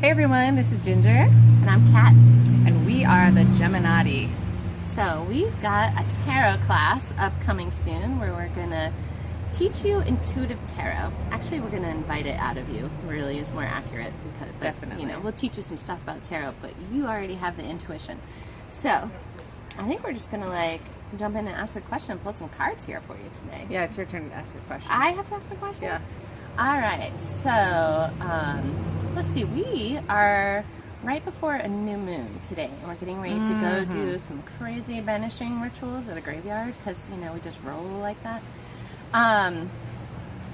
Hey everyone, this is Ginger. And I'm Kat. And we are the Geminati. So we've got a tarot class upcoming soon where we're going to teach you intuitive tarot. Actually, we're going to invite it out of you. Really is more accurate because Definitely. we'll teach you some stuff about tarot, but you already have the intuition. So I think we're just going to jump in and ask the question and pull some cards here for you today. Yeah, it's your turn to ask your question. I have to ask the question? Yeah. All right. So let's see. We are right before a new moon today, and we're getting ready to go do some crazy banishing rituals at the graveyard because, we just roll like that.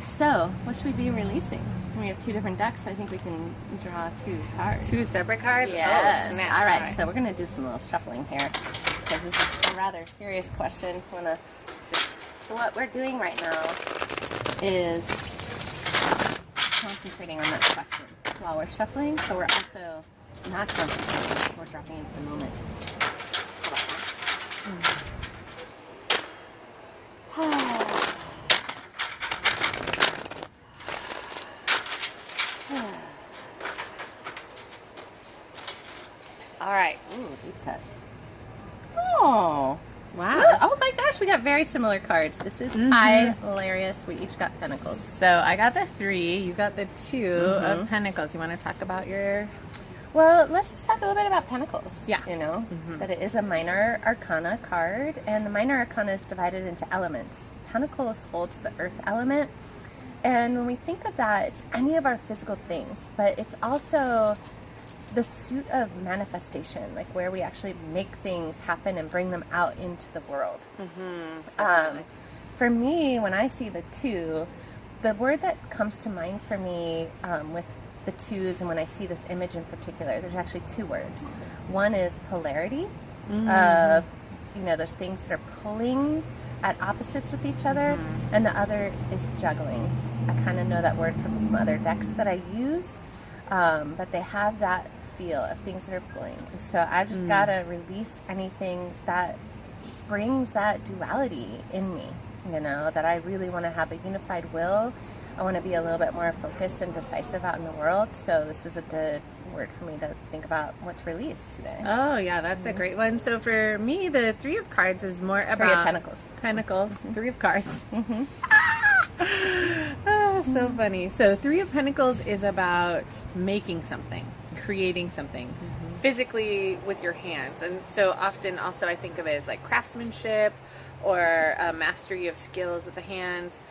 So what should we be releasing? We have two different decks, so I think we can draw two cards. Two separate cards? Yes. Oh, snap. All right, so we're going to do some little shuffling here because this is a rather serious question. So what we're doing right now is concentrating on that question while we're shuffling, so we're also not concentrating. We're dropping into the moment. All right. Ooh, deep cut. Oh, Wow. oh my gosh, we got very similar cards. This is hilarious. We each got Pentacles. So I got the 3, you got the 2 of Pentacles. You want to talk about your... Well, let's just talk a little bit about Pentacles. Yeah. That it is a minor arcana card, and the minor arcana is divided into elements. Pentacles holds the earth element, and when we think of that, it's any of our physical things, but it's also the suit of manifestation, like where we actually make things happen and bring them out into the world. For me, when I see the 2, the word that comes to mind for me with the 2s, and when I see this image in particular, there's actually 2 words. One is polarity of, those things that are pulling at opposites with each other, and the other is juggling. I kind of know that word from some other decks that I use, but they have that feel of things that are pulling. And so I've just got to release anything that brings that duality in me, that I really want to have a unified will. I want to be a little bit more focused and decisive out in the world. So this is a good word for me to think about what to release today. Oh, yeah, that's a great one. So for me, the 3 of cards is more about... 3 of Pentacles. Pentacles. 3 of cards. So funny. So 3 of Pentacles is about making something, creating something physically with your hands. And so often also I think of it as like craftsmanship or mastery of skills with the hands.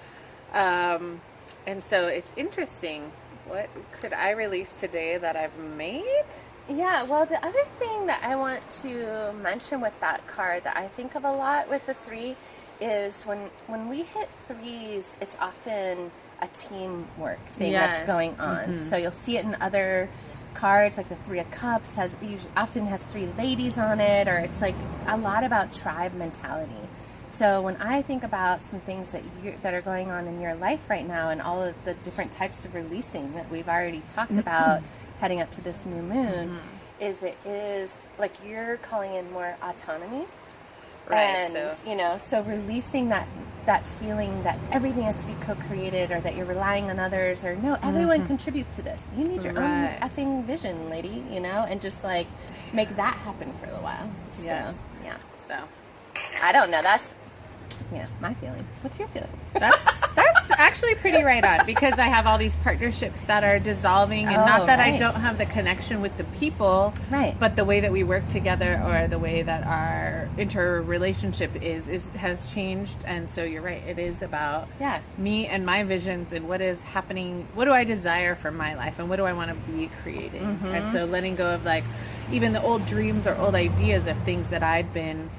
And so it's interesting. What could I release today that I've made? Yeah, well, the other thing that I want to mention with that card that I think of a lot with the 3 is when we hit 3s, it's often a teamwork thing that's going on. So you'll see it in other cards, like the 3 of Cups often has 3 ladies on it, or it's like a lot about tribe mentality. So when I think about some things that are going on in your life right now, and all of the different types of releasing that we've already talked about heading up to this new moon, it is like you're calling in more autonomy. Right, and so releasing that feeling that everything has to be co-created, or that you're relying on others, or no, everyone contributes to this. You need your own effing vision, lady, and just make that happen for a while. Yes. So, yeah. So I don't know. That's my feeling. What's your feeling? That's actually pretty right on, because I have all these partnerships that are dissolving, and not that I don't have the connection with the people, but the way that we work together, or the way that our interrelationship has changed. And so you're right, it is about me and my visions, and what is happening, what do I desire for my life, and what do I want to be creating. And so letting go of even the old dreams or old ideas of things that I'd been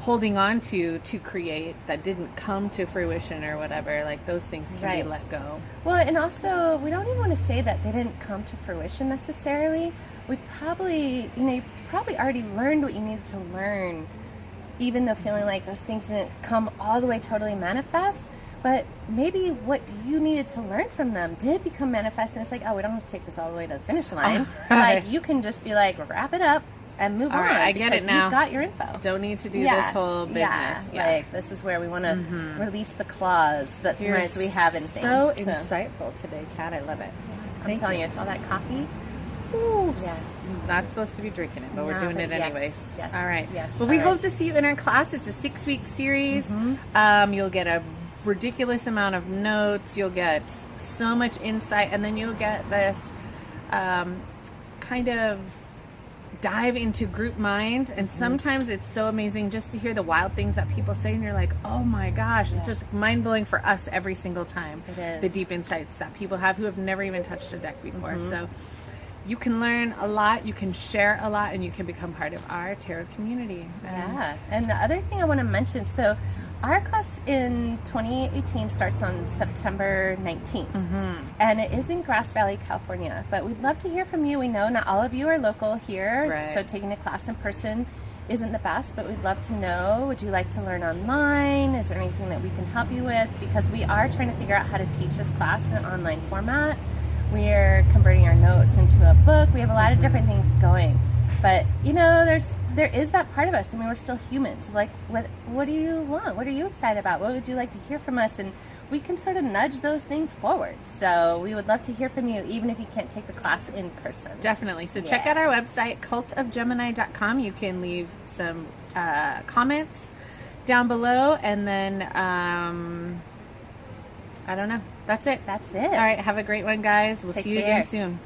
holding on to create that didn't come to fruition or whatever, those things can be let go. Well, and also we don't even want to say that they didn't come to fruition necessarily. We probably, you probably already learned what you needed to learn, even though feeling like those things didn't come all the way totally manifest. But maybe what you needed to learn from them did become manifest, and it's like, oh, we don't have to take this all the way to the finish line. You can just be wrap it up and move on. All right, I get it now. You've got your info. Don't need to do this whole business. This is where we want to release the claws that sometimes we have in things. So insightful today, Kat. I love it. I'm telling you, it's all that coffee Ooh, Yeah. not supposed to be drinking it, but we're doing it anyways. Yes. All right. Yes. Well, we hope to see you in our class. It's a 6-week series. You'll get a ridiculous amount of notes. You'll get so much insight, and then you'll get this kind of dive into group mind. And sometimes it's so amazing just to hear the wild things that people say, and you're like, oh my gosh, it's just mind-blowing for us every single time. It is. The deep insights that people have who have never even touched a deck before. So you can learn a lot, you can share a lot, and you can become part of our tarot community. Yeah. And the other thing I want to mention, so our class in 2018 starts on September 19th, and it is in Grass Valley, California. But we'd love to hear from you. We know not all of you are local here, so taking a class in person isn't the best, but we'd love to know, would you like to learn online? Is there anything that we can help you with? Because we are trying to figure out how to teach this class in an online format. We're converting our notes into a book. We have a lot of different things going. But, you know, there is that part of us. I mean, we're still humans. Like, what do you want? What are you excited about? What would you like to hear from us? And we can sort of nudge those things forward. So we would love to hear from you, even if you can't take the class in person. Definitely. So check out our website, cultofgemini.com. You can leave some comments down below. And then, I don't know. That's it. That's it. All right. Have a great one, guys. We'll Take see you care. again soon.